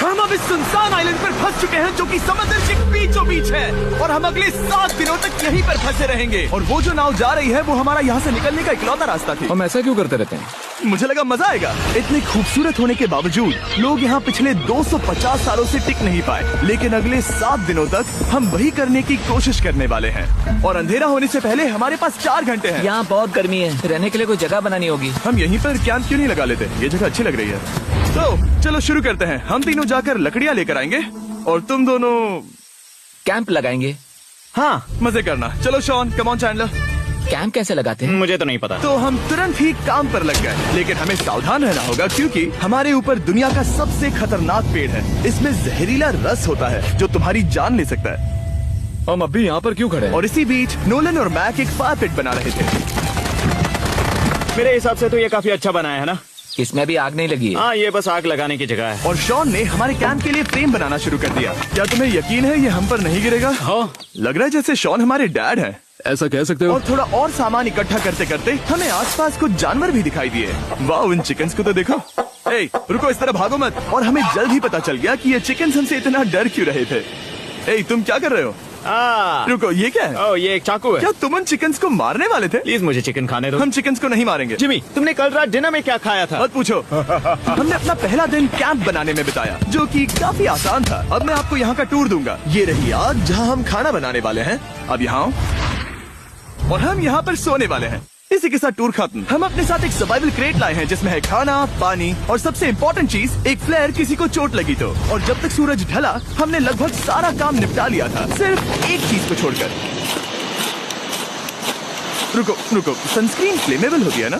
हम अब इस सुनसान आइलैंड पर फंस चुके हैं जो कि समुद्र के बीचों बीच है, और हम अगले 7 दिनों तक यहीं पर फंसे रहेंगे। और वो जो नाव जा रही है वो हमारा यहाँ से निकलने का इकलौता रास्ता थी। हम ऐसा क्यों करते रहते हैं? मुझे लगा मजा आएगा। इतने खूबसूरत होने के बावजूद लोग यहाँ पिछले 250 सालों से टिक नहीं पाए, लेकिन अगले 7 दिनों तक हम वही करने की कोशिश करने वाले हैं। और अंधेरा होने से पहले हमारे पास 4 घंटे हैं। यहाँ बहुत गर्मी है, रहने के लिए कोई जगह बनानी होगी। हम यहीं पर कैंप क्यों नहीं लगा लेते? ये जगह अच्छी लग रही है। तो चलो शुरू करते हैं। हम तीनों जाकर लकड़ियाँ लेकर आएंगे और तुम दोनों कैंप लगाएंगे। हाँ, मजे करना। चलो Shawn, come on Chandler. Camp कैसे लगाते हैं? मुझे तो नहीं पता। तो हम तुरंत ही काम पर लग गए, लेकिन हमें सावधान रहना होगा क्योंकि हमारे ऊपर दुनिया का सबसे खतरनाक पेड़ है। इसमें जहरीला रस होता है जो तुम्हारी जान ले सकता है। हम अभी यहाँ पर क्यों खड़े हैं? और इसी बीच नोलन और मैक एक फायर पिट बना रहे थे। मेरे हिसाब से तो ये काफी अच्छा बनाया है ना? इसमें भी आग नहीं लगी है। हाँ, ये बस आग लगाने की जगह है। और शॉन ने हमारे कैंप के लिए फ्रेम बनाना शुरू कर दिया। क्या तुम्हें यकीन है ये हम पर नहीं गिरेगा? हाँ, लग रहा है जैसे शॉन हमारे डैड हैं। ऐसा कह सकते हो? और थोड़ा और सामान इकट्ठा करते करते हमें आसपास कुछ जानवर भी दिखाई दिए। वाह, उन चिकन्स को तो देखो। ए, रुको, इस तरह भागो मत। और हमें जल्द ही पता चल गया कि ये चिकन्स हमसे इतना डर क्यों रहे थे। ए, तुम क्या कर रहे हो? रुको, ये क्या है? ओह, ये एक चाकू है। क्या तुम उन चिकन्स को मारने वाले थे? प्लीज मुझे चिकन खाने दो। हम चिकन्स को नहीं मारेंगे। जिमी, तुमने कल रात डिनर में क्या खाया था? मत पूछो। हमने अपना पहला दिन कैंप बनाने में बिताया, जो कि काफी आसान था। अब मैं आपको यहाँ का टूर दूंगा। ये रही आग जहाँ हम खाना बनाने वाले हैं। अब यहाँ आओ। और हम यहाँ पर सोने वाले हैं। इसी के साथ टूर खत्म। हम अपने साथ एक सर्वाइवल क्रेट लाए हैं जिसमें है खाना, पानी और सबसे इम्पोर्टेंट चीज एक फ्लेयर, किसी को चोट लगी तो। और जब तक सूरज ढला हमने लगभग सारा काम निपटा लिया था, सिर्फ एक चीज को छोड़कर। रुको, सनस्क्रीन फ्लेमेबल हो गया ना?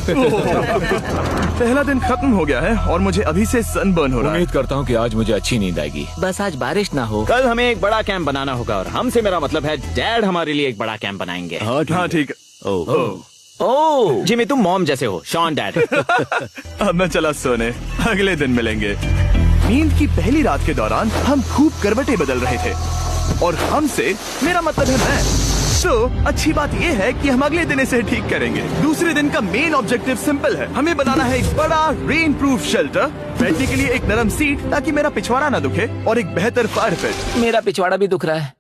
पहला दिन खत्म हो गया है और मुझे अभी से सनबर्न हो रहा है। उम्मीद करता हूँ कि आज मुझे अच्छी नींद आएगी। बस आज बारिश ना हो। कल हमें एक बड़ा कैंप बनाना होगा, और हमसे मेरा मतलब है डैड हमारे लिए एक बड़ा कैंप बनाएंगे। हाँ ठीक है। ओह, जिमी तुम मॉम जैसे हो, शॉन डैड। अब मैं चला सोने, अगले दिन मिलेंगे। नींद की पहली रात के दौरान हम खूब करवटें बदल रहे थे, और हमसे मेरा मतलब है मैं। तो अच्छी बात यह है कि हम अगले दिन इसे ठीक करेंगे। दूसरे दिन का मेन ऑब्जेक्टिव सिंपल है। हमें बनाना है एक बड़ा रेन प्रूफ शेल्टर, बैठने के लिए एक नरम सीट ताकि मेरा पिछवाड़ा ना दुखे, और एक बेहतर फायर पिट। मेरा पिछवाड़ा भी दुख रहा है।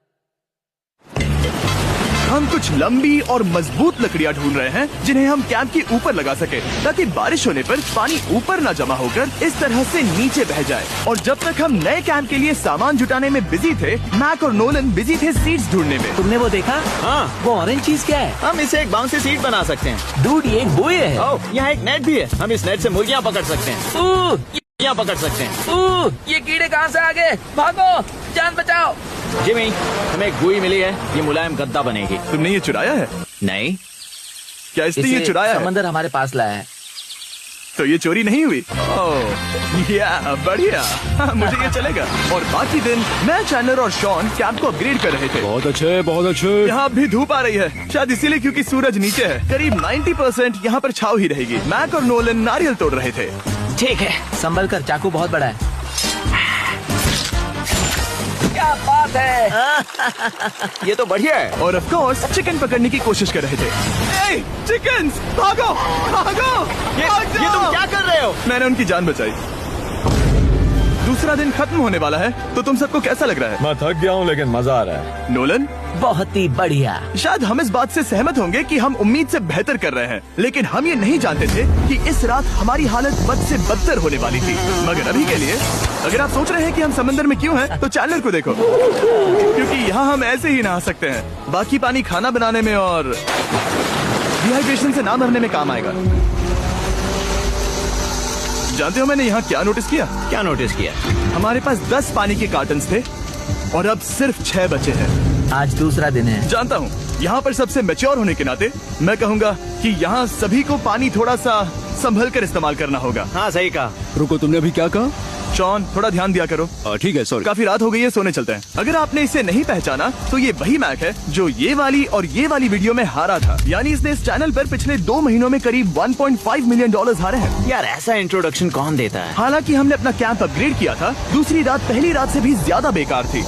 हम कुछ लंबी और मजबूत लकड़ियां ढूंढ रहे हैं जिन्हें हम कैंप के ऊपर लगा सके, ताकि बारिश होने पर पानी ऊपर न जमा होकर इस तरह से नीचे बह जाए। और जब तक हम नए कैंप के लिए सामान जुटाने में बिजी थे, मैक और नोलन बिजी थे सीड्स ढूंढने में। तुमने वो देखा? हाँ, वो ऑरेंज चीज क्या है? हम इसे एक बाउंसी सीट बना सकते हैं। दूध, ये एक बुए है। ओह, यहाँ एक नेट भी है। हम इस नेट से मुर्गियाँ पकड़ सकते हैं। मुर्गियाँ पकड़ सकते हैं। ये कीड़े कहाँ से आ गए? भागो, जान बचाओ। जिमी, हमें एक गुई मिली है, ये मुलायम गद्दा बनेगी। तुमने ये चुराया है? नहीं, क्या इसलिए ये चुराया है? समंदर हमारे पास लाया है। तो ये चोरी नहीं हुई? ओह, या बढ़िया। मुझे ये चलेगा। और बाकी दिन मैं, चैंडलर और शॉन कैंप को अपग्रेड कर रहे थे। बहुत अच्छे, बहुत अच्छे। यहाँ भी धूप आ रही है, शायद इसीलिए क्योंकि सूरज नीचे है। करीब 90% यहाँ पर छाव ही रहेगी। मैक और नोलन नारियल तोड़ रहे थे। ठीक है, संभल कर, चाकू बहुत बड़ा है। क्या बात है। ये तो बढ़िया है। और ऑफ कोर्स चिकन पकड़ने की कोशिश कर रहे थे। ए, चिकन्स, भागो, भागो, ये तुम क्या कर रहे हो? मैंने उनकी जान बचाई। दूसरा दिन खत्म होने वाला है, तो तुम सबको कैसा लग रहा है? मैं थक गया हूँ लेकिन मजा आ रहा है। नोलन? बहुत ही बढ़िया। शायद हम इस बात से सहमत होंगे कि हम उम्मीद से बेहतर कर रहे हैं, लेकिन हम ये नहीं जानते थे कि इस रात हमारी हालत बद से बदतर होने वाली थी। मगर अभी के लिए, अगर आप सोच रहे हैं कि हम समंदर में क्यों हैं, तो चैंडलर को देखो, क्योंकि यहाँ हम ऐसे ही नहा सकते हैं। बाकी पानी खाना बनाने में और डिहाइड्रेशन से ना मरने में काम आएगा। जानते हो मैंने यहाँ क्या नोटिस किया? क्या नोटिस किया? हमारे पास 10 पानी के कार्टन्स थे और अब सिर्फ 6 बचे हैं। आज दूसरा दिन है। जानता हूँ, यहाँ पर सबसे मैच्योर होने के नाते मैं कहूँगा कि यहाँ सभी को पानी थोड़ा सा संभल कर इस्तेमाल करना होगा। हाँ, सही कहा। रुको, तुमने अभी क्या कहा? शॉन, थोड़ा ध्यान दिया करो। ठीक है, सॉरी। काफी रात हो गई है, सोने चलते हैं। अगर आपने इसे नहीं पहचाना तो ये वही मैक है जो ये वाली और ये वाली वीडियो में हारा था। यानी इसने इस चैनल पर पिछले 2 महीनों में करीब $1.5 मिलियन हारे हैं। यार, ऐसा इंट्रोडक्शन कौन देता है? हालांकि हमने अपना कैंप अपग्रेड किया था, दूसरी रात पहली रात से भी ज्यादा बेकार थी।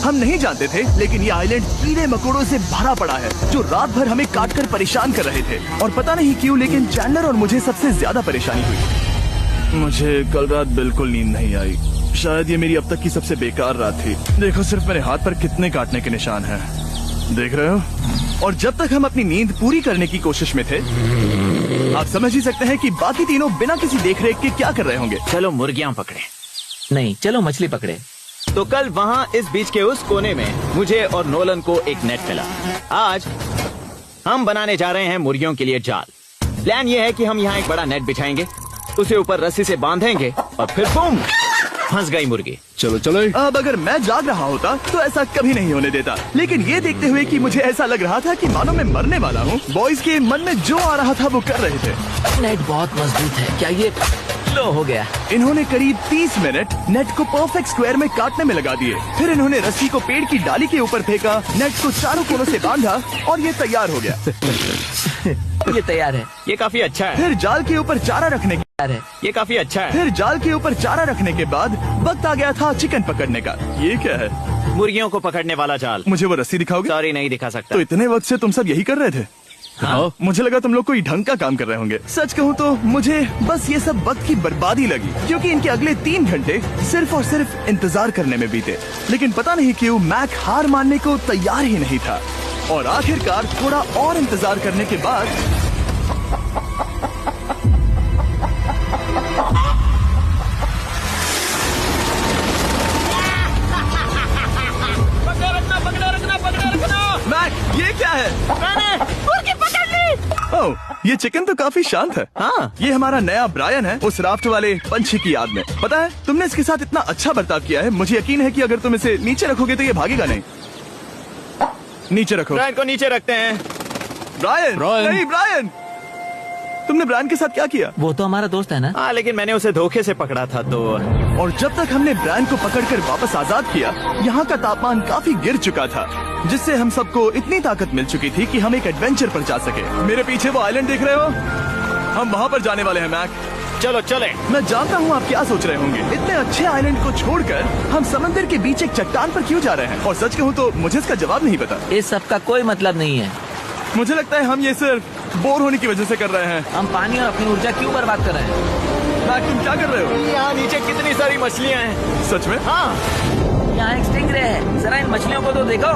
हम नहीं जानते थे, लेकिन ये आइलैंड कीड़े मकोड़ों से भरा पड़ा है जो रात भर हमें काट कर परेशान कर रहे थे। और पता नहीं क्यों, लेकिन चैंडलर और मुझे सबसे ज्यादा परेशानी हुई। मुझे कल रात बिल्कुल नींद नहीं आई। शायद ये मेरी अब तक की सबसे बेकार रात थी। देखो सिर्फ मेरे हाथ पर कितने काटने के निशान हैं। देख रहे हो? और जब तक हम अपनी नींद पूरी करने की कोशिश में थे, आप समझ ही सकते हैं कि बाकी तीनों बिना किसी देखरेख के क्या कर रहे होंगे। चलो मुर्गियां पकड़े। नहीं, चलो मछली पकड़े। तो कल वहाँ इस बीच के उस कोने में मुझे और नोलन को एक नेट मिला। आज हम बनाने जा रहे हैं मुर्गियों के लिए जाल। प्लान ये है कि हम यहाँ एक बड़ा नेट बिछाएंगे, उसे ऊपर रस्सी से बांधेंगे और फिर बूम, फंस गई मुर्गी। चलो चलो। अब अगर मैं जाग रहा होता तो ऐसा कभी नहीं होने देता, लेकिन ये देखते हुए कि मुझे ऐसा लग रहा था कि मानो मैं मरने वाला हूँ, बॉयज के मन में जो आ रहा था वो कर रहे थे। नेट बहुत मजबूत है। क्या ये लो हो गया? इन्होंने करीब 30 मिनट नेट को परफेक्ट स्क्वायर में काटने में लगा दिए। फिर इन्होंने रस्सी को पेड़ की डाली के ऊपर फेंका, नेट को चारों कोनों से बांधा और ये तैयार हो गया। ये तैयार है। ये काफी अच्छा है। फिर जाल के ऊपर चारा रखने के तैयार है। ये काफी अच्छा है। फिर जाल के ऊपर चारा रखने के बाद वक्त आ गया था चिकन पकड़ने का। ये क्या है? मुर्गियों को पकड़ने वाला जाल। मुझे वो रस्सी दिखाओगे? सॉरी, नहीं दिखा सकता। तो इतने वक्त से तुम सब यही कर रहे थे? हाँ। मुझे लगा तुम लोग कोई ढंग का काम कर रहे होंगे। सच कहूँ तो मुझे बस ये सब वक्त की बर्बादी लगी, क्योंकि इनके अगले 3 घंटे सिर्फ और सिर्फ इंतजार करने में बीते। लेकिन पता नहीं क्यों मैक हार मानने को तैयार ही नहीं था, और आखिरकार थोड़ा और इंतजार करने के बाद मैक, ये क्या है? मुर्गी पकड़ ली। ओह, ये चिकन तो काफी शांत है। हाँ। ये हमारा नया ब्रायन है, उस राफ्ट वाले पंछी की याद में। पता है, तुमने इसके साथ इतना अच्छा बर्ताव किया है, मुझे यकीन है कि अगर तुम इसे नीचे रखोगे तो ये भागेगा नहीं। नीचे रखो। ब्रायन को नीचे रखते हैं। ब्रायन, नहीं ब्रायन, तुमने ब्रायन के साथ क्या किया? वो तो हमारा दोस्त है ना। हाँ, लेकिन मैंने उसे धोखे से पकड़ा था तो। और जब तक हमने ब्रायन को पकड़कर वापस आजाद किया, यहाँ का तापमान काफी गिर चुका था, जिससे हम सबको इतनी ताकत मिल चुकी थी कि हम एक एडवेंचर पर जा सके। मेरे पीछे वो आइलैंड देख रहे हो? हम वहाँ पर जाने वाले हैं मैक। चलो चले। मैं जानता हूँ आप क्या सोच रहे होंगे, इतने अच्छे आइलैंड को छोड़कर हम समंदर के बीच एक चट्टान पर क्यों जा रहे हैं? और सच कहूँ तो मुझे इसका जवाब नहीं पता। इस सब का कोई मतलब नहीं है। मुझे लगता है हम ये सिर्फ बोर होने की वजह से कर रहे हैं। हम पानी और अपनी ऊर्जा क्यों बर्बाद कर रहे हैं? मैक, तुम क्या कर रहे हो? यहाँ नीचे कितनी सारी मछलियाँ हैं। सच में? हाँ। यहाँ एक स्टिंगरे है, जरा इन मछलियों को तो देखो।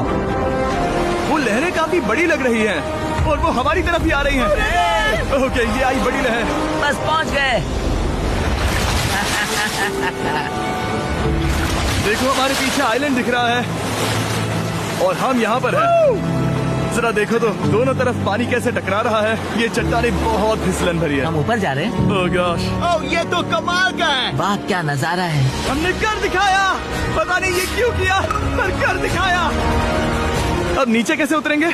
वो लहरें काफी बड़ी लग रही हैं और वो हमारी तरफ ही आ रही हैं। ओके, ये आई बड़ी लहर। बस पहुँच गए। देखो हमारे पीछे आइलैंड दिख रहा है और हम यहाँ पर हैं। जरा देखो तो दोनों तरफ पानी कैसे टकरा रहा है। ये चट्टानें बहुत फिसलन भरी है। हम ऊपर जा रहे हैं। ओह गॉश, ओह, ये तो कमाल का है। वाह, क्या नजारा है। हमने कर दिखाया। पता नहीं ये क्यों किया, पर कर दिखाया। अब नीचे कैसे उतरेंगे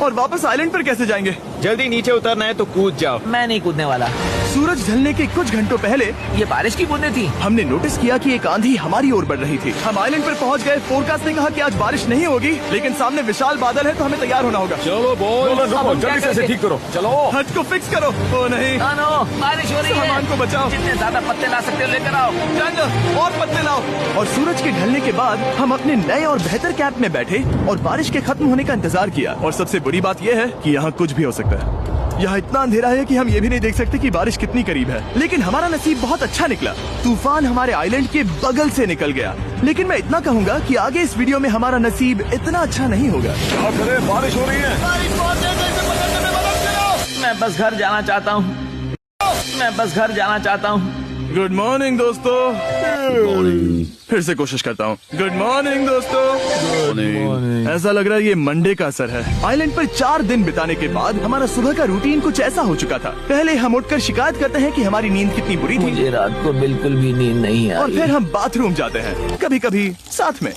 और वापस आइलैंड पर कैसे जाएंगे? जल्दी नीचे उतरना है तो कूद जाओ। मैं नहीं कूदने वाला। सूरज ढलने के कुछ घंटों पहले ये बारिश की बूंदें थी। हमने नोटिस किया कि एक आंधी हमारी ओर बढ़ रही थी। हम आइलैंड पर पहुंच गए। फोरकास्ट ने कहा कि आज बारिश नहीं होगी, लेकिन सामने विशाल बादल है तो हमें तैयार होना होगा। चलो बॉय, अब हम क्या जल्दी से इसे करेंगे? ठीक करो। चलो। हट को फिक्स करो। ओ नहीं, नो, बारिश हो रही है। सामान को बचाओ। जितने ज्यादा पत्ते ला सकते हो लेकर आओ। चल और पत्ते लाओ। और सूरज के ढलने के बाद हम अपने नए और बेहतर कैंप में बैठे और बारिश के खत्म होने का इंतजार किया। और सबसे बड़ी बात यह है कि यहाँ कुछ भी हो सकता है। यहाँ इतना अंधेरा है कि हम ये भी नहीं देख सकते कि बारिश कितनी करीब है। लेकिन हमारा नसीब बहुत अच्छा निकला। तूफान हमारे आइलैंड के बगल से निकल गया। लेकिन मैं इतना कहूँगा कि आगे इस वीडियो में हमारा नसीब इतना अच्छा नहीं होगा। क्या करें, बारिश हो रही है। मैं बस घर जाना चाहता हूँ। मैं बस घर जाना चाहता हूँ। गुड मॉर्निंग दोस्तों। फिर से कोशिश करता हूँ। गुड मॉर्निंग दोस्तों। ऐसा लग रहा है ये मंडे का असर है। आइलैंड पर 4 दिन बिताने के बाद हमारा सुबह का रूटीन कुछ ऐसा हो चुका था। पहले हम उठकर शिकायत करते हैं कि हमारी नींद कितनी बुरी थी, मुझे रात को बिल्कुल भी नींद नहीं और आई। फिर हम बाथरूम जाते हैं, कभी कभी साथ में,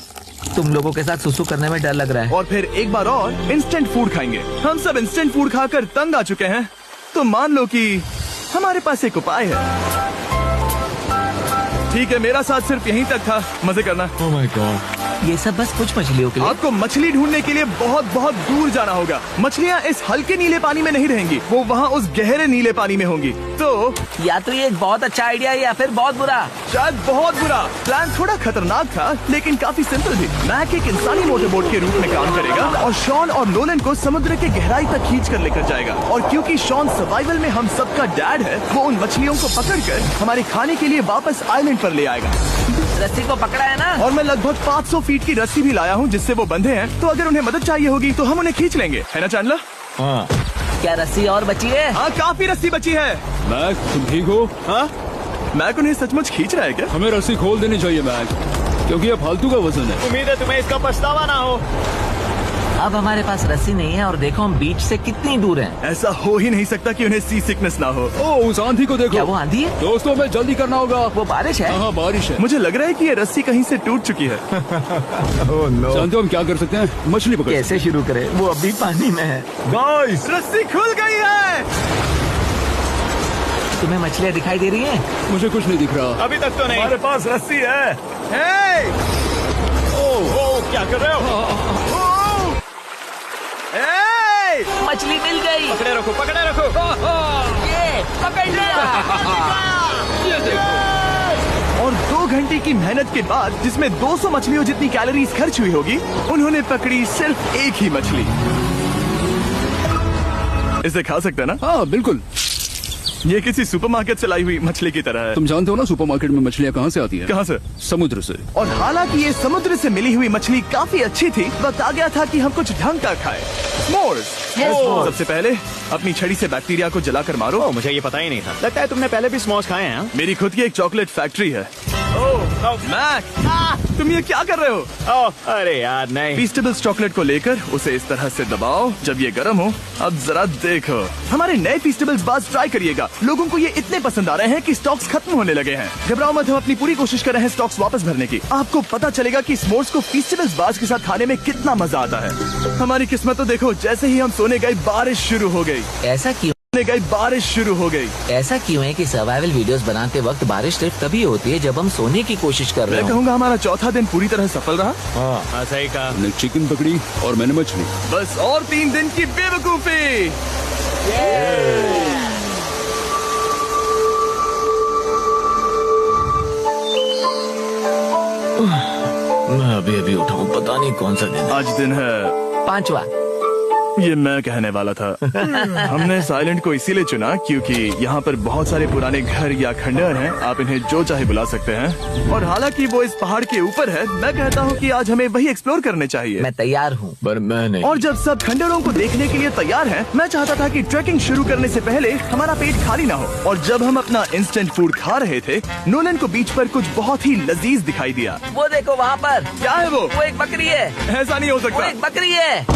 तुम लोगों के साथ सुसु करने में डर लग रहा है। और फिर एक बार और इंस्टेंट फूड खाएंगे। हम सब इंस्टेंट फूड खाकर तंग आ चुके हैं, तो मान लो कि हमारे पास एक उपाय है। ठीक है, मेरा साथ सिर्फ यहीं तक था। मजे करना। Oh my God. ये सब बस कुछ मछलियों के लिए। आपको मछली ढूंढने के लिए बहुत बहुत दूर जाना होगा। मछलियाँ इस हल्के नीले पानी में नहीं रहेंगी, वो वहाँ उस गहरे नीले पानी में होंगी। तो या तो ये एक बहुत अच्छा आइडिया है या फिर बहुत बुरा। शायद बहुत बुरा। प्लान थोड़ा खतरनाक था, लेकिन काफी सिंपल भी। मैक एक इंसानी मोटरबोट के रूप में काम करेगा और शॉन और नोलन को समुद्र के गहराई तक खींच कर लेकर जाएगा। और क्योंकि शॉन सर्वाइवल में हम सबका डैड है, वो उन मछलियों को पकड़कर हमारे खाने के लिए वापस आइलैंड पर ले आएगा। रस्सी को पकड़ा है ना? और मैं लगभग 500 फीट की रस्सी भी लाया हूँ जिससे वो बंधे हैं, तो अगर उन्हें मदद चाहिए होगी तो हम उन्हें खींच लेंगे, है ना चैंडलर? हाँ क्या रस्सी और बची है? हाँ, काफी रस्सी बची है। मैक, तुम ठीक हो? हाँ, मैक उन्हें सचमुच खींच रहा है क्या? हमें रस्सी खोल देनी चाहिए मैक, क्योंकि ये फालतू का वजन है। उम्मीद है तुम्हें इसका पछतावा ना हो। अब हमारे पास रस्सी नहीं है और देखो हम बीच से कितनी दूर हैं। ऐसा हो ही नहीं सकता कि उन्हें सी सिकनेस ना हो। ओ, उस आंधी को क्या देखो। वो आंधी है? दोस्तों, हमें जल्दी करना होगा। वो बारिश है? हाँ, बारिश है। मुझे लग रहा है कि ये रस्सी कहीं से टूट चुकी है। जानते हो हम क्या कर सकते हैं? मछली पकड़। कैसे शुरू करें? वो अभी पानी में है। गाइस, रस्सी खुल गई है। तुम्हें मछलियाँ दिखाई दे रही हैं? मुझे कुछ नहीं दिख रहा। अभी तक तो नहीं। हमारे पास रस्सी है। हे! ओ, क्या कर रहे हो? हे! मछली मिल गई। पकड़े रखो, पकड़े रखो। ये पकड़ लिया। ये देखो। और 2 घंटे की मेहनत के बाद, जिसमें 200 मछलियों जितनी कैलोरीज खर्च हुई होगी, उन्होंने पकड़ी सिर्फ एक ही मछली। इसे खा सकते हैं ना? हाँ बिल्कुल। ये किसी सुपरमार्केट से लाई हुई मछली की तरह है। तुम जानते हो ना सुपरमार्केट में मछलियाँ कहाँ से आती है? कहाँ से? समुद्र से। और हालांकि ये समुद्र से मिली हुई मछली काफी अच्छी थी, वक्त आ गया था कि हम कुछ ढंग का खाएं। s'mores। सबसे पहले अपनी छड़ी से बैक्टीरिया को जलाकर मारो। ओ, मुझे ये पता ही नहीं था। लगता है तुमने पहले भी स्मोक्स खाए हैं। हाँ? मेरी खुद की एक चॉकलेट फैक्ट्री है। मैक, तुम ये क्या कर रहे हो? अरे यार नहीं। फीस्टेबल्स चॉकलेट को लेकर उसे इस तरह से दबाओ जब ये गर्म हो। अब जरा देखो, हमारे नए फीस्टेबल्स बाज ट्राई करिएगा। लोगों को ये इतने पसंद आ रहे हैं कि स्टॉक्स खत्म होने लगे हैं। घबराओ मत, हम अपनी पूरी कोशिश कर रहे हैं स्टॉक्स वापस भरने की। आपको पता चलेगा कि s'mores को फीस्टेबल्स बाज के साथ खाने में कितना मजा आता है। हमारी किस्मत तो देखो, जैसे ही हम सोने गए बारिश शुरू हो गई। ऐसा क्यों? बारिश शुरू हो गई। ऐसा क्यों है कि सर्वाइवल वीडियोस बनाते वक्त बारिश सिर्फ तभी होती है जब हम सोने की कोशिश कर रहे मैं हो? कहूँगा हमारा चौथा दिन पूरी तरह सफल रहा। हाँ, सही कहा। हमने चिकन पकड़ी और मैंने मछली। बस और 3 दिन की बेवकूफी। मैं अभी उठा हूँ, पता नहीं कौन सा दिन। आज दिन है 5वां। ये मैं कहने वाला था। हमने इस आइलैंड को इसीलिए चुना क्योंकि यहाँ पर बहुत सारे पुराने घर या खंडहर हैं। आप इन्हें जो चाहे बुला सकते हैं। और हालांकि वो इस पहाड़ के ऊपर है, मैं कहता हूँ कि आज हमें वही एक्सप्लोर करने चाहिए। मैं तैयार हूँ। पर मैं नहीं। और जब सब खंडहरों को देखने के लिए तैयार हैं, मैं चाहता था कि ट्रैकिंग शुरू करने से पहले हमारा पेट खाली ना हो। और जब हम अपना इंस्टेंट फूड खा रहे थे, नोलन को बीच पर कुछ बहुत ही लजीज दिखाई दिया। वो देखो वहाँ पर। क्या है वो? वो एक बकरी है। ऐसा नहीं हो वो सकता। एक बकरी है।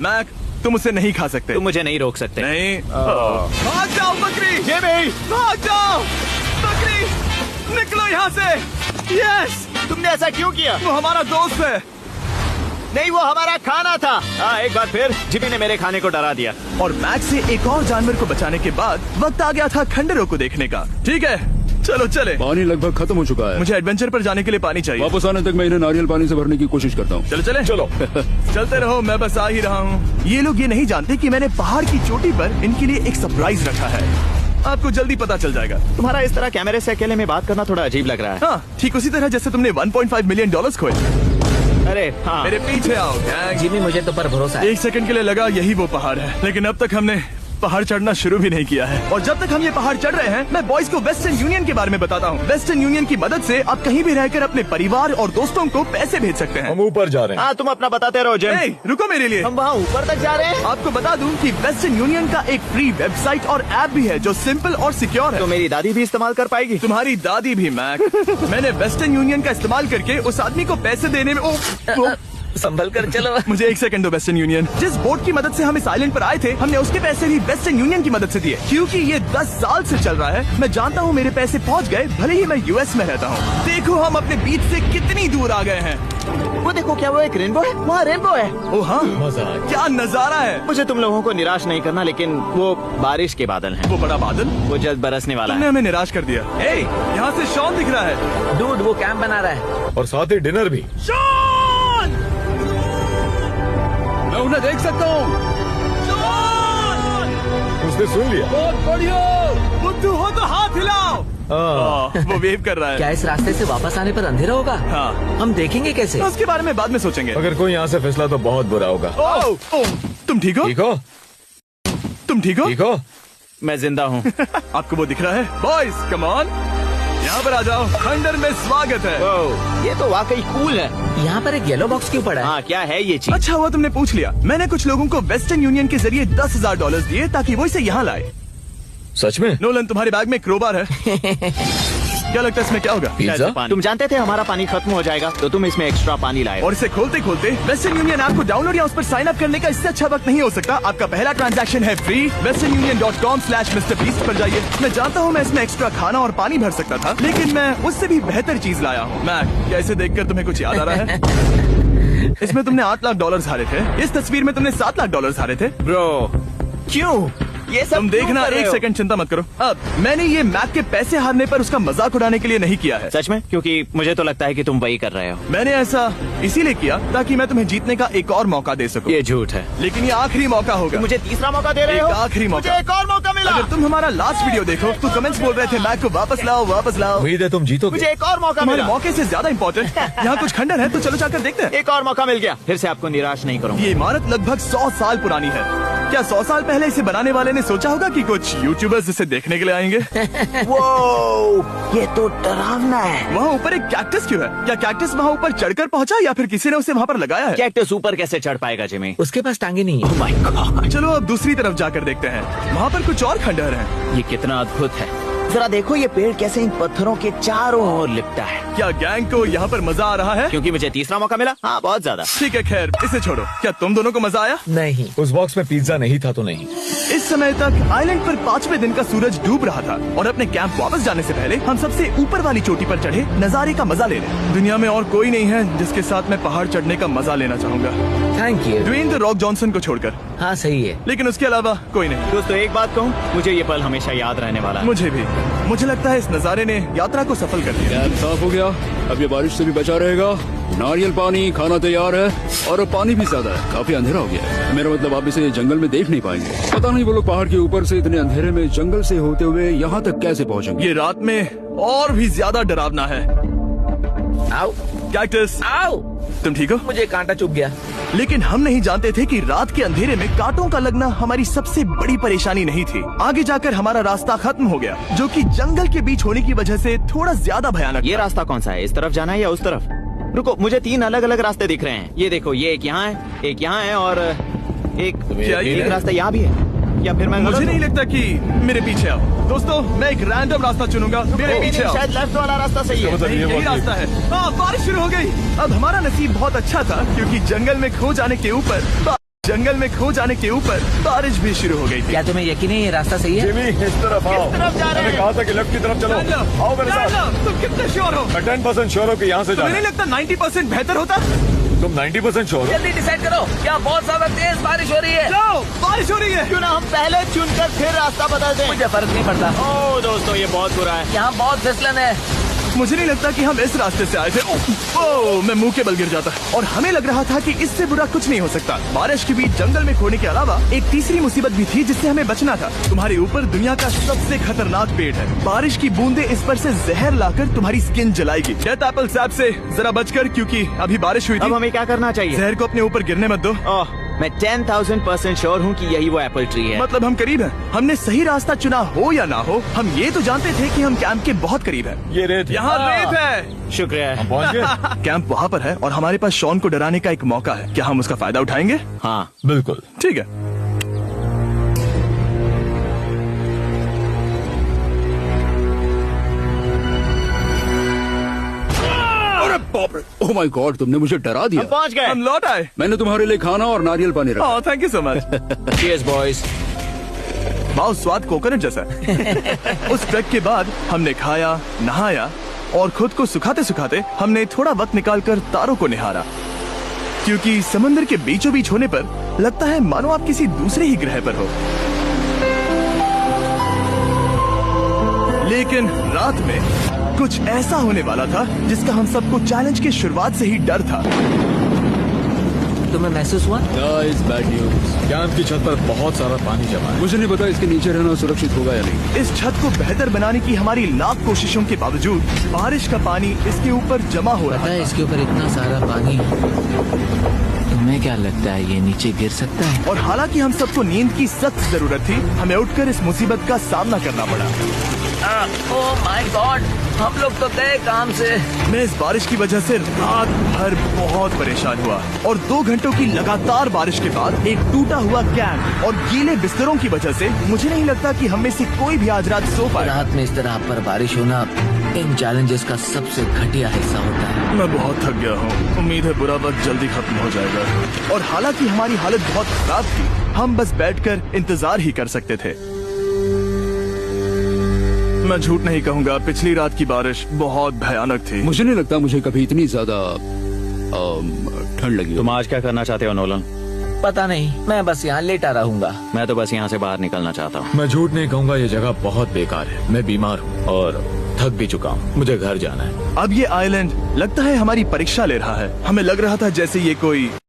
मैक, तुम उसे नहीं खा सकते। तुम मुझे नहीं रोक सकते। नहीं। भाग जाओ बकरी। ये भी भाग जाओ बकरी, निकलो यहाँ से। यस, तुमने ऐसा क्यों किया? वो हमारा दोस्त है। नहीं, वो हमारा खाना था। एक बार फिर जिमी ने मेरे खाने को डरा दिया। और मैक से एक और जानवर को बचाने के बाद वक्त आ गया था खंडहरों को देखने का। ठीक है, चलो चले। पानी लगभग खत्म हो चुका है। मुझे एडवेंचर पर जाने के लिए पानी चाहिए। वापस आने तक मैं इन्हें नारियल पानी से भरने की कोशिश करता हूँ। चलो चले। चलो चलते रहो, मैं बस आ ही रहा हूँ। ये लोग ये नहीं जानते कि मैंने पहाड़ की चोटी पर इनके लिए एक सरप्राइज रखा है। आपको जल्दी पता चल जाएगा। तुम्हारा इस तरह कैमरे से अकेले में बात करना थोड़ा अजीब लग रहा है। हाँ, ठीक उसी तरह जैसे तुमने $1.5 मिलियन खोए। अरे हाँ। मेरे पीछे आओ गैंग। जिमी, मुझे तो पर भरोसा है। 1 सेकंड के लिए लगा यही वो पहाड़ है, लेकिन अब तक हमने पहाड़ चढ़ना शुरू भी नहीं किया है। और जब तक हम ये पहाड़ चढ़ रहे हैं, मैं बॉयज को वेस्टर्न यूनियन के बारे में बताता हूँ। वेस्टर्न यूनियन की मदद से आप कहीं भी रहकर अपने परिवार और दोस्तों को पैसे भेज सकते हैं। हम ऊपर जा रहे हैं। हाँ, तुम अपना बताते रहो जिम। ए, रुको मेरे लिए। हम वहाँ ऊपर तक जा रहे हैं। आपको बता दूं कि वेस्टर्न यूनियन का एक फ्री वेबसाइट और ऐप भी है जो सिंपल और सिक्योर है। तो मेरी दादी भी इस्तेमाल कर पाएगी? तुम्हारी दादी भी मैक। मैंने वेस्टर्न यूनियन का इस्तेमाल करके उस आदमी को पैसे देने में संभल कर चलो। मुझे 1 सेकंड दो। वेस्टर्न यूनियन, जिस बोट की मदद से हम इस आइलैंड पर आए थे, हमने उसके पैसे भी वेस्टर्न यूनियन की मदद से दिए। क्योंकि ये 10 साल से चल रहा है, मैं जानता हूँ मेरे पैसे पहुँच गए, भले ही मैं यूएस में रहता हूँ। देखो हम अपने बीच से कितनी दूर आ गए हैं। वो देखो, क्या वो एक रेनबो है? वहाँ रेनबो है। ओ हाँ, क्या नजारा है। मुझे तुम लोगों को निराश नहीं करना, लेकिन वो बारिश के बादल हैं। वो बड़ा बादल, वो जल्द बरसने वाला तुमने है। हमें निराश कर दिया। ए, यहाँ से शॉन दिख रहा है। डूड, वो कैंप बना रहा है। और साथ ही डिनर भी। शॉन! मैं उन्हें देख सकता हूँ। उसने सुन लिया। बहुत बढ़िया। बुद्धू हो तो हाथ हिलाओ। वो वेव कर रहा है। क्या इस रास्ते से वापस आने पर अंधेरा होगा? हाँ। हम देखेंगे कैसे? उसके बारे में बाद में सोचेंगे। अगर कोई यहाँ से फिसला तो बहुत बुरा होगा। तुम ठीक हो? ठीक हो? तुम ठीक हो? ठीक हो? मैं जिंदा हूँ। आपको वो दिख रहा है? Boys come on. यहाँ पर आ जाओ, खंडर में स्वागत है। ओह, ये तो वाकई कूल है। यहाँ पर एक येलो बॉक्स क्यों पड़ा है? हाँ, क्या है ये चीज? अच्छा हुआ तुमने पूछ लिया। मैंने कुछ लोगों को वेस्टर्न यूनियन के जरिए $10,000 दिए ताकि वो इसे यहाँ लाए। सच में? नोलन, तुम्हारे बैग में क्रोबार है। क्या लगता है इसमें क्या होगा? पिज्जा? तुम जानते थे हमारा पानी खत्म हो जाएगा, तो तुम इसमें एक्स्ट्रा पानी लाए। और इसे खोलते खोलते वेस्टर्न यूनियन ऐप को डाउनलोड या उस पर साइन अप करने का इससे अच्छा वक्त नहीं हो सकता। आपका पहला ट्रांजैक्शन है फ्री। westernunion.com/MrBeast पर जाइए। मैं जानता हूँ मैं इसमें एक्स्ट्रा खाना और पानी भर सकता था, लेकिन मैं उससे भी बेहतर चीज लाया हूँ। मैक, क्या इसे देखकर तुम्हें कुछ याद आ रहा है? इसमें तुमने $8 लाख हारे थे। इस तस्वीर में तुमने $7 लाख हारे थे। ब्रो, क्यों ये सब तुम देखना, क्यों कर रहे एक हो? सेकंड चिंता मत करो। अब मैंने ये मैक के पैसे हारने पर उसका मजाक उड़ाने के लिए नहीं किया है। सच में? क्योंकि मुझे तो लगता है कि तुम वही कर रहे हो। मैंने ऐसा इसीलिए किया ताकि मैं तुम्हें जीतने का एक और मौका दे सकूं। ये झूठ है। लेकिन ये आखिरी मौका होगा। मुझे तीसरा मौका दे रहे हो? एक आखिरी मौका। मुझे एक और मौका मिला। अगर तुम हमारा लास्ट वीडियो देखो तो कमेंट्स बोल रहे थे मैक को वापस लाओ, वापस लाओ। उम्मीद है तुम जीतोगे। मुझे एक और मौका तुम्हारे मिला। मौके से ज्यादा इम्पोर्टेंट यहाँ कुछ खंडर है, तो चलो जाकर देखते हैं। एक और मौका मिल गया। फिर से आपको निराश नहीं करूंगा। ये इमारत लगभग 100 साल पुरानी है। क्या 100 साल पहले इसे बनाने वाले ने सोचा होगा कि कुछ यूट्यूबर्स इसे देखने के लिए आएंगे? वो ये तो डरावना है। वहाँ ऊपर एक कैक्टस क्यों है? क्या कैक्टस वहाँ ऊपर चढ़कर पहुँचा या फिर किसी ने उसे वहाँ पर लगाया है? कैक्टस ऊपर कैसे चढ़ पाएगा जिमी? उसके पास टांगे नहीं है। ओह माय गॉड, चलो अब दूसरी तरफ जाकर देखते हैं। वहाँ पर कुछ और खंडहर हैं। ये कितना अद्भुत है। जरा देखो ये पेड़ कैसे इन पत्थरों के चारों ओर लिपटा है। क्या गैंग को यहाँ पर मजा आ रहा है? क्योंकि मुझे तीसरा मौका मिला। हाँ, बहुत ज्यादा। ठीक है, खैर इसे छोड़ो। क्या तुम दोनों को मजा आया? नहीं। उस बॉक्स में पिज्जा नहीं था तो नहीं। इस समय तक आइलैंड पर 5वें दिन का सूरज डूब रहा था और अपने कैंप वापस जाने से पहले हम सबसे ऊपर वाली चोटी पर चढ़े नजारे का मजा ले लें। दुनिया में और कोई नहीं है जिसके साथ मैं पहाड़ चढ़ने का मजा लेना चाहूंगा, thank you. Dwayne the Rock Johnson को छोड़कर। हाँ सही है। लेकिन उसके अलावा कोई नहीं। दोस्तों, एक बात कहूँ, मुझे ये पल हमेशा याद रहने वाला है। मुझे भी। मुझे लगता है इस नजारे ने यात्रा को सफल कर दिया। कैंप साफ हो गया, अब ये बारिश से भी बचा रहेगा। नारियल पानी, खाना तैयार है और अब पानी भी ज्यादा है। काफी अंधेरा हो गया है। मेरा मतलब आप इसे जंगल में देख नहीं पाएंगे। पता नहीं वो लोग पहाड़ के ऊपर से इतने अंधेरे में जंगल से होते हुए यहाँ तक कैसे पहुँचेंगे। ये रात में और भी ज्यादा डरावना है। आओ कैक्टस, आओ। तुम ठीक हो? मुझे कांटा चुभ गया। लेकिन हम नहीं जानते थे कि रात के अंधेरे में कांटों का लगना हमारी सबसे बड़ी परेशानी नहीं थी। आगे जाकर हमारा रास्ता खत्म हो गया, जो कि जंगल के बीच होने की वजह से थोड़ा ज्यादा भयानक ये था। रास्ता कौन सा है? इस तरफ जाना है या उस तरफ? रुको, मुझे 3 अलग अलग रास्ते दिख रहे हैं। ये देखो, ये एक यहाँ है, एक यहाँ है और क्या ये एक रास्ता यहाँ भी है। या फिर मैं मुझे नहीं लगता कि मेरे पीछे आओ। दोस्तों, मैं एक रैंडम रास्ता चुनूंगा। मेरे पीछे आओ। शायद लेफ्ट वाला रास्ता सही है। नहीं, यही रास्ता है। हाँ, बारिश शुरू हो गई। अब हमारा नसीब बहुत अच्छा था क्योंकि जंगल में खो जाने के ऊपर बारिश भी शुरू हो गई थी। क्या तुम्हें यकीन है ये रास्ता सही है? जिमी, इस तरफ आओ। तरफ जा रहे हैं? मैंने कहा था कि लेफ्ट की तरफ चलो। आओ मेरे साथ। तुम कितने श्योर हो? मैं 10% श्योर हूँ कि यहाँ से तुम्हें जाना नहीं लगता 90% बेहतर होता? तुम 90% श्योर हो? जल्दी डिसाइड करो। क्या बहुत ज्यादा तेज बारिश हो रही है? जाओ, बारिश हो रही है। क्यों ना हम पहले चुनकर फिर रास्ता बदल दें? मुझे फर्क नहीं पड़ता। ओह दोस्तों, ये बहुत बुरा है। यहाँ बहुत फिसलन है। मुझे नहीं लगता कि हम इस रास्ते से आए थे। ओह, मैं मुंह के बल गिर जाता और हमें लग रहा था कि इससे बुरा कुछ नहीं हो सकता। बारिश के बीच जंगल में खोने के अलावा एक तीसरी मुसीबत भी थी जिससे हमें बचना था। तुम्हारे ऊपर दुनिया का सबसे खतरनाक पेड़ है। बारिश की बूंदें इस पर से जहर लाकर तुम्हारी स्किन जलाएगी। डेथ एप्पल सैप से जरा बचकर, क्योंकि अभी बारिश हुई अब थी। हमें क्या करना चाहिए? जहर को अपने ऊपर गिरने मत दो। ओह, मैं 10,000% श्योर हूँ कि यही वो एप्पल ट्री है। मतलब हम करीब हैं। हमने सही रास्ता चुना हो या ना हो, हम ये तो जानते थे कि हम कैंप के बहुत करीब हैं। ये रेत यहाँ रेत है। शुक्रिया है। पहुँच गए? कैंप वहाँ पर है और हमारे पास शॉन को डराने का एक मौका है। क्या हम उसका फायदा उठाएंगे? हाँ, बिल्कुल। ठीक है। ओह माय गॉड, तुमने मुझे डरा दिया। हम पहुँच गए। हम लौट आए। मैंने तुम्हारे लिए खाना और नारियल पानी रखा। Oh, thank you so much. Cheers, boys। बहुत स्वाद कोकोनट जैसा है। उस ट्रैक के बाद हमने खाया, नहाया और खुद को सुखाते सुखाते हमने थोड़ा वक्त निकालकर तारों को निहारा, क्योंकि समुद्र के बीचों बीच होने पर लगता है मानो आप किसी दूसरे ही ग्रह पर हो। लेकिन रात में कुछ ऐसा होने वाला था जिसका हम सबको चैलेंज की शुरुआत से ही डर था। तुम्हें महसूस हुआ? Guys, bad news. कैंप की छत पर बहुत सारा पानी जमा है। मुझे नहीं पता इसके नीचे रहना सुरक्षित होगा या नहीं। इस छत को बेहतर बनाने की हमारी लाख कोशिशों के बावजूद बारिश का पानी इसके ऊपर जमा हो रहा पता है था। इसके ऊपर इतना सारा पानी। तुम्हें क्या लगता है ये नीचे गिर सकता है? और हालांकि हम सबको नींद की सख्त जरूरत थी, हमें उठकर इस मुसीबत का सामना करना पड़ा। ओह माय गॉड, हम लोग तो गए काम से। मैं इस बारिश की वजह से रात भर बहुत परेशान हुआ और 2 घंटों की लगातार बारिश के बाद एक टूटा हुआ कैंप और गीले बिस्तरों की वजह से मुझे नहीं लगता कि हम में से कोई भी आज रात सो पाए। रात में इस तरह पर बारिश होना इन चैलेंजेस का सबसे घटिया हिस्सा होता है। मैं बहुत थक गया हूँ। उम्मीद है बुरा वक्त जल्दी खत्म हो जाएगा। और हालांकि हमारी हालत बहुत खराब थी, हम बस बैठकर इंतजार ही कर सकते थे। मैं झूठ नहीं कहूँगा, पिछली रात की बारिश बहुत भयानक थी। मुझे नहीं लगता मुझे कभी इतनी ज्यादा ठंड लगी हो। तुम आज क्या करना चाहते हो नोलन? पता नहीं, मैं बस यहाँ लेटा रहूंगा। मैं तो बस यहाँ से बाहर निकलना चाहता हूँ। मैं झूठ नहीं कहूंगा, ये जगह बहुत बेकार है। मैं बीमार हूँ और थक भी चुका हूँ। मुझे घर जाना है। अब ये आइलैंड लगता है हमारी परीक्षा ले रहा है। हमें लग रहा था जैसे ये कोई